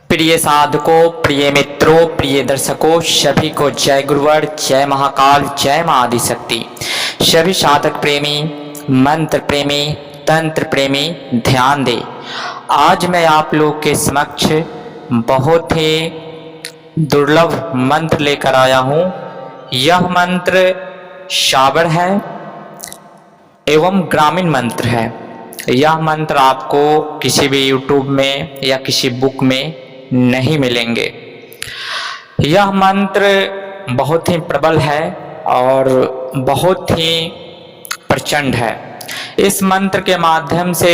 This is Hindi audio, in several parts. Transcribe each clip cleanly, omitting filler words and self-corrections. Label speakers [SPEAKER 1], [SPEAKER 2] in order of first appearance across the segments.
[SPEAKER 1] प्रिय साधकों, प्रिय मित्रों, प्रिय दर्शकों, सभी को जय गुरुवर, जय महाकाल, जय मां आदिशक्ति। सभी साधक प्रेमी, मंत्र प्रेमी, तंत्र प्रेमी ध्यान दें। आज मैं आप लोग के समक्ष बहुत ही दुर्लभ मंत्र लेकर आया हूँ। यह मंत्र शाबर है एवं ग्रामीण मंत्र है। यह मंत्र आपको किसी भी यूट्यूब में या किसी बुक में नहीं मिलेंगे। यह मंत्र बहुत ही प्रबल है और बहुत ही प्रचंड है। इस मंत्र के माध्यम से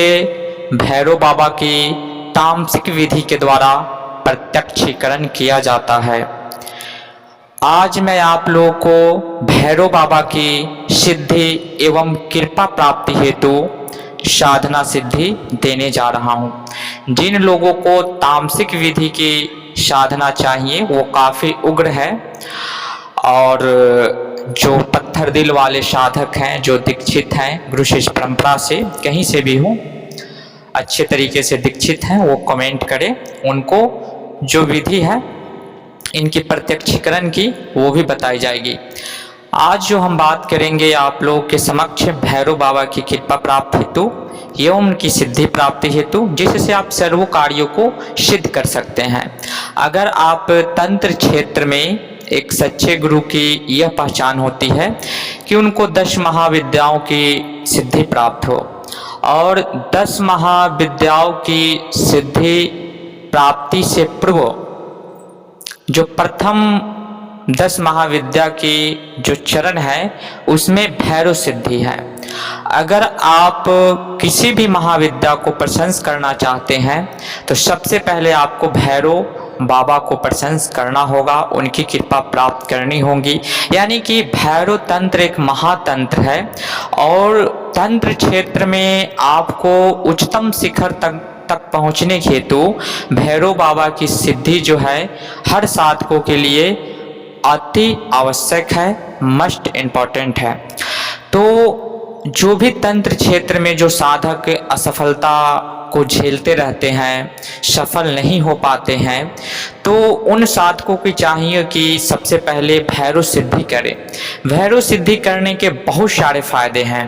[SPEAKER 1] भैरव बाबा की तामसिक विधि के द्वारा प्रत्यक्षीकरण किया जाता है। आज मैं आप लोगों को भैरव बाबा की सिद्धि एवं कृपा प्राप्ति हेतु साधना सिद्धि देने जा रहा हूं। जिन लोगों को तामसिक विधि की साधना चाहिए वो काफ़ी उग्र है, और जो पत्थर दिल वाले साधक हैं, जो दीक्षित हैं गुरु शिष्य परंपरा से, कहीं से भी हो, अच्छे तरीके से दीक्षित हैं, वो कमेंट करें। उनको जो विधि है इनकी प्रत्यक्षीकरण की वो भी बताई जाएगी। आज जो हम बात करेंगे आप लोगों के समक्ष भैरव बाबा की कृपा प्राप्त हेतु एवं उनकी सिद्धि प्राप्ति हेतु, जिससे आप सर्व कार्यों को सिद्ध कर सकते हैं। अगर आप तंत्र क्षेत्र में एक सच्चे गुरु की यह पहचान होती है कि उनको 10 महाविद्याओं की सिद्धि प्राप्त हो, और 10 महाविद्याओं की सिद्धि प्राप्ति से पूर्व जो प्रथम 10 महाविद्या की जो चरण है उसमें भैरव सिद्धि है। अगर आप किसी भी महाविद्या को प्रशंस करना चाहते हैं तो सबसे पहले आपको भैरव बाबा को प्रशंस करना होगा, उनकी कृपा प्राप्त करनी होगी। यानी कि भैरव तंत्र एक महातंत्र है, और तंत्र क्षेत्र में आपको उच्चतम शिखर तक पहुंचने हेतु भैरव बाबा की सिद्धि जो है हर साधकों के लिए अति आवश्यक है, मस्ट इम्पॉर्टेंट है। तो जो भी तंत्र क्षेत्र में जो साधक असफलता को झेलते रहते हैं, सफल नहीं हो पाते हैं, तो उन साधकों की चाहिए कि सबसे पहले भैरव सिद्धि करें। भैरव सिद्धि करने के बहुत सारे फायदे हैं।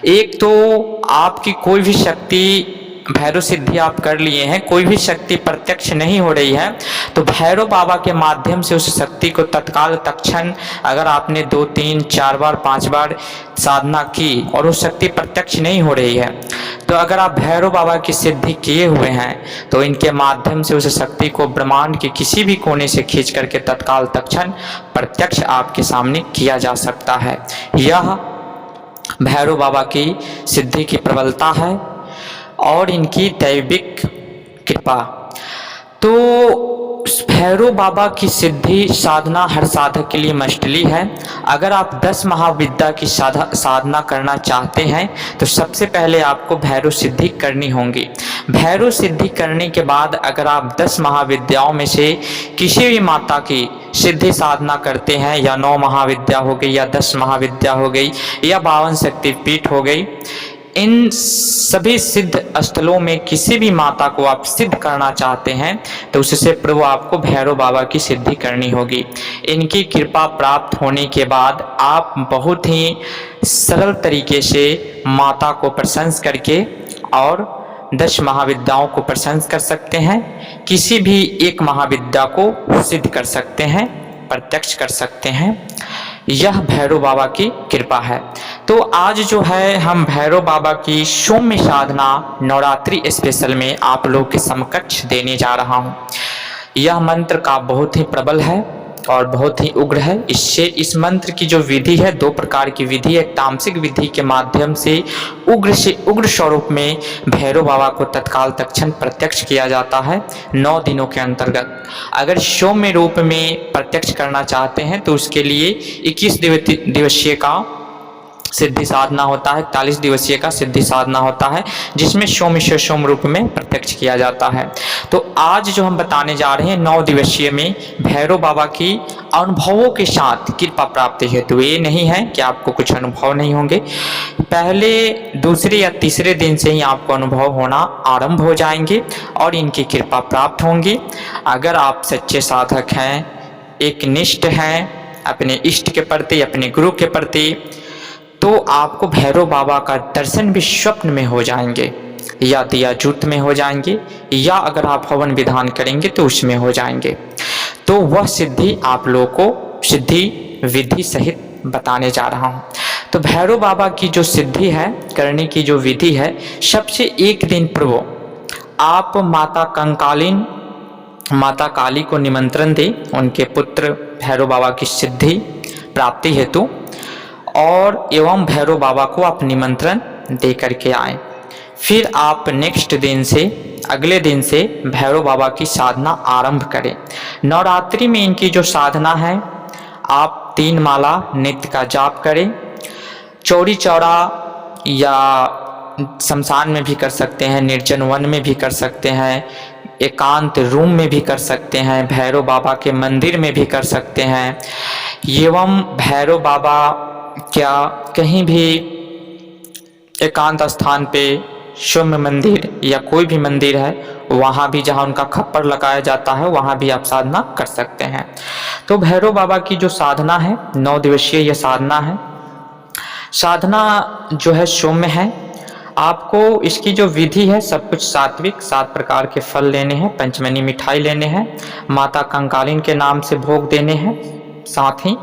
[SPEAKER 1] एक तो आपकी कोई भी शक्ति, भैरव सिद्धि आप कर लिए हैं, कोई भी शक्ति प्रत्यक्ष नहीं हो रही है, तो भैरव बाबा के माध्यम से उस शक्ति को तत्काल तत्क्षण, अगर आपने 2, 3, 4 बार 5 बार साधना की और वो शक्ति प्रत्यक्ष नहीं हो रही है, तो अगर आप भैरव बाबा की सिद्धि किए हुए हैं तो इनके माध्यम से उस शक्ति को ब्रह्मांड के किसी भी कोने से खींच करके तत्काल तत्क्षण प्रत्यक्ष आपके सामने किया जा सकता है। यह भैरव बाबा की सिद्धि की प्रबलता है और इनकी दैविक कृपा। तो भैरव बाबा की सिद्धि साधना हर साधक के लिए मस्टली है। अगर आप 10 महाविद्या की साधना करना चाहते हैं तो सबसे पहले आपको भैरव सिद्धि करनी होगी। भैरव सिद्धि करने के बाद अगर आप 10 महाविद्याओं में से किसी भी माता की सिद्धि साधना करते हैं, या 9 महाविद्या हो गई, या 10 महाविद्या हो गई, या 52 शक्तिपीठ हो गई, इन सभी सिद्ध स्थलों में किसी भी माता को आप सिद्ध करना चाहते हैं तो उससे पूर्व आपको भैरव बाबा की सिद्धि करनी होगी। इनकी कृपा प्राप्त होने के बाद आप बहुत ही सरल तरीके से माता को प्रशंस करके और 10 महाविद्याओं को प्रशंस कर सकते हैं। किसी भी एक महाविद्या को सिद्ध कर सकते हैं, प्रत्यक्ष कर सकते हैं। यह भैरव बाबा की कृपा है। तो आज जो है हम भैरव बाबा की सौम्य साधना नवरात्रि स्पेशल में आप लोग के समकक्ष देने जा रहा हूँ। यह मंत्र का बहुत ही प्रबल है और बहुत ही उग्र है। इस मंत्र की जो विधि है, 2 प्रकार की विधि है। तामसिक विधि के माध्यम से उग्र स्वरूप में भैरव बाबा को तत्काल तत्क्षण प्रत्यक्ष किया जाता है 9 दिनों के अंतर्गत। अगर सौम्य रूप में प्रत्यक्ष करना चाहते हैं तो उसके लिए 21 दिवसीय का सिद्धि साधना होता है, 41 दिवसीय का सिद्धि साधना होता है, जिसमें सौम्य से सौम्य रूप में प्रत्यक्ष किया जाता है। तो आज जो हम बताने जा रहे हैं 9 दिवसीय में भैरव बाबा की अनुभवों के साथ कृपा प्राप्ति हेतु। ये नहीं है कि आपको कुछ अनुभव नहीं होंगे, पहले दूसरे या तीसरे दिन से ही आपको अनुभव होना आरंभ हो जाएंगे और इनकी कृपा प्राप्त होंगी। अगर आप सच्चे साधक हैं, एक निष्ठ हैं अपने इष्ट के प्रति, अपने गुरु के प्रति, तो आपको भैरव बाबा का दर्शन भी स्वप्न में हो जाएंगे, या दिया जूत में हो जाएंगे, या अगर आप हवन विधान करेंगे तो उसमें हो जाएंगे। तो वह सिद्धि आप लोगों को सिद्धि विधि सहित बताने जा रहा हूँ। तो भैरव बाबा की जो सिद्धि है, करने की जो विधि है, सबसे एक दिन पूर्व आप माता कंकालीन, माता काली को निमंत्रण दें उनके पुत्र भैरव बाबा की सिद्धि प्राप्ति हेतु, और एवं भैरव बाबा को आप निमंत्रण दे करके आए। फिर आप नेक्स्ट दिन से, अगले दिन से भैरव बाबा की साधना आरंभ करें। नवरात्रि में इनकी जो साधना है, आप 3 माला नित्य का जाप करें। चौरी चौरा या शमशान में भी कर सकते हैं, निर्जन वन में भी कर सकते हैं, एकांत रूम में भी कर सकते हैं, भैरव बाबा के मंदिर में भी कर सकते हैं, एवं भैरव बाबा क्या कहीं भी एकांत स्थान पे शून्य मंदिर या कोई भी मंदिर है, वहाँ भी जहाँ उनका खप्पर लगाया जाता है, वहाँ भी आप साधना कर सकते हैं। तो भैरव बाबा की जो साधना है, 9 दिवसीय यह साधना है। साधना जो है सौम्य है। आपको इसकी जो विधि है, सब कुछ सात्विक, 7 प्रकार के फल लेने हैं, पंचमनी मिठाई लेने हैं, माता कंकालीन के नाम से भोग देने हैं साथ ही,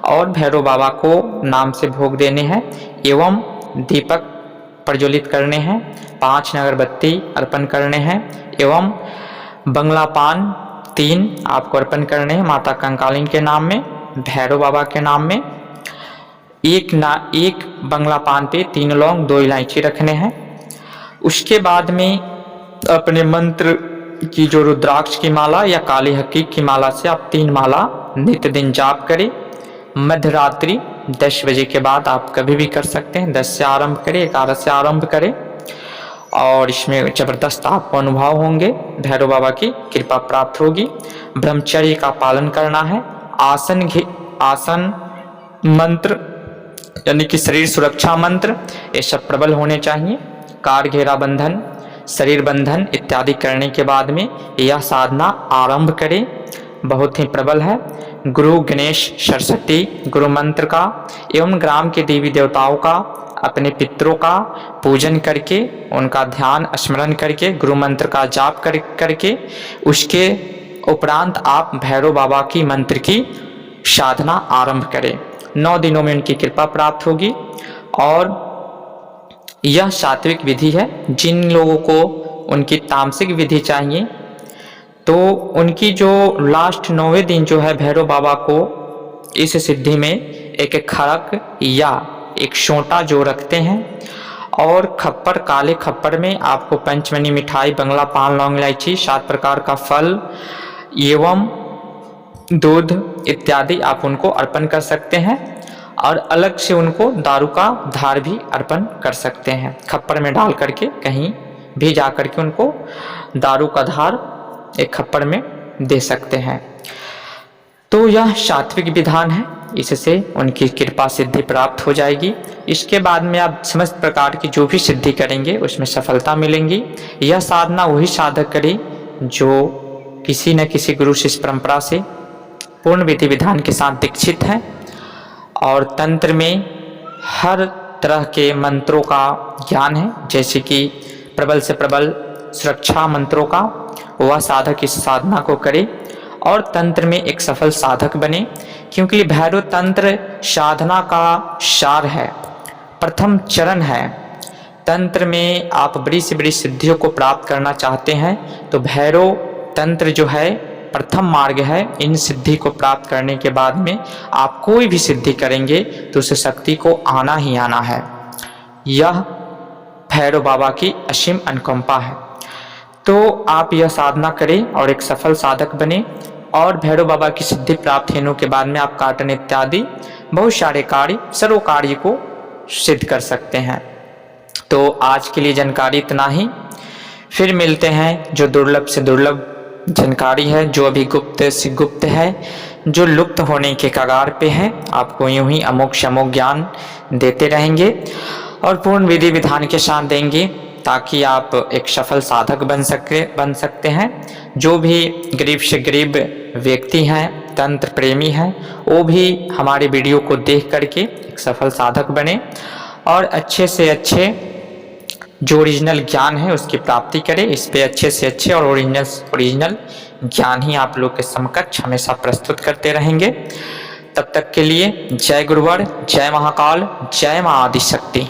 [SPEAKER 1] और भैरव बाबा को नाम से भोग देने हैं, एवं दीपक प्रज्वलित करने हैं, 5 अगरबत्ती अर्पण करने हैं, एवं बंगला पान 3 आपको अर्पण करने हैं माता कंकालीन के नाम में, भैरव बाबा के नाम में। एक बंगला पान पे 3 लौंग 2 इलायची रखने हैं। उसके बाद में अपने मंत्र की जो रुद्राक्ष की माला या काली हकीक की माला से आप 3 माला नित्य दिन जाप करें। मध्यरात्रि 10 बजे के बाद आप कभी भी कर सकते हैं, 10 से आरंभ करें, 11 से आरंभ करें, और इसमें जबरदस्त आपको अनुभव होंगे, भैरव बाबा की कृपा प्राप्त होगी। ब्रह्मचर्य का पालन करना है। आसन मंत्र यानी कि शरीर सुरक्षा मंत्र, ये सब प्रबल होने चाहिए। कार घेरा बंधन, शरीर बंधन इत्यादि करने के बाद में यह साधना आरंभ करें, बहुत ही प्रबल है। गुरु गणेश सरस्वती गुरु मंत्र का एवं ग्राम के देवी देवताओं का, अपने पितरों का पूजन करके, उनका ध्यान स्मरण करके, गुरु मंत्र का जाप करके उसके उपरांत आप भैरव बाबा की मंत्र की साधना आरंभ करें। 9 दिनों में उनकी कृपा प्राप्त होगी। और यह सात्विक विधि है। जिन लोगों को उनकी तामसिक विधि चाहिए, तो उनकी जो लास्ट 9वें दिन जो है, भैरव बाबा को इस सिद्धि में एक खड़क या एक सोंटा जो रखते हैं, और खप्पर, काले खप्पर में आपको पंचमनी मिठाई, बंगला पान, लौंग इलायची, 7 प्रकार का फल एवं दूध इत्यादि आप उनको अर्पण कर सकते हैं, और अलग से उनको दारू का धार भी अर्पण कर सकते हैं। खप्पर में डाल करके कहीं भी जा करके उनको दारू का धार एक खप्पर में दे सकते हैं। तो यह सात्विक विधान है, इससे उनकी कृपा सिद्धि प्राप्त हो जाएगी। इसके बाद में आप समस्त प्रकार की जो भी सिद्धि करेंगे उसमें सफलता मिलेंगी। यह साधना वही साधक करे जो किसी न किसी गुरु शिष्य परंपरा से पूर्ण विधि विधान के साथ दीक्षित हैं, और तंत्र में हर तरह के मंत्रों का ज्ञान है, जैसे कि प्रबल से प्रबल सुरक्षा मंत्रों का, वह साधक इस साधना को करे और तंत्र में एक सफल साधक बने। क्योंकि भैरव तंत्र साधना का सार है, प्रथम चरण है। तंत्र में आप बड़ी से बड़ी सिद्धियों को प्राप्त करना चाहते हैं तो भैरव तंत्र जो है प्रथम मार्ग है। इन सिद्धि को प्राप्त करने के बाद में आप कोई भी सिद्धि करेंगे तो उस शक्ति को आना ही आना है। यह भैरव बाबा की असीम अनुकंपा है। तो आप यह साधना करें और एक सफल साधक बने, और भैरव बाबा की सिद्धि प्राप्त होने के बाद में आप काटन इत्यादि बहुत सारे कार्य, सर्व कार्य को सिद्ध कर सकते हैं। तो आज के लिए जानकारी इतना ही। फिर मिलते हैं जो दुर्लभ से दुर्लभ जानकारी है, जो अभी गुप्त से गुप्त है, जो लुप्त होने के कगार पे है। आपको यूं ही अमोघ शमोघ ज्ञान देते रहेंगे और पूर्ण विधि विधान के साथ देंगे, ताकि आप एक सफल साधक बन सकते हैं। जो भी गरीब से गरीब व्यक्ति हैं, तंत्र प्रेमी हैं, वो भी हमारे वीडियो को देख करके एक सफल साधक बने और अच्छे से अच्छे जो ओरिजिनल ज्ञान है उसकी प्राप्ति करें। इस पे अच्छे से अच्छे और ओरिजिनल ज्ञान ही आप लोग के समकक्ष हमेशा प्रस्तुत करते रहेंगे। तब तक के लिए जय गुरुवर, जय महाकाल, जय मां आदिशक्ति।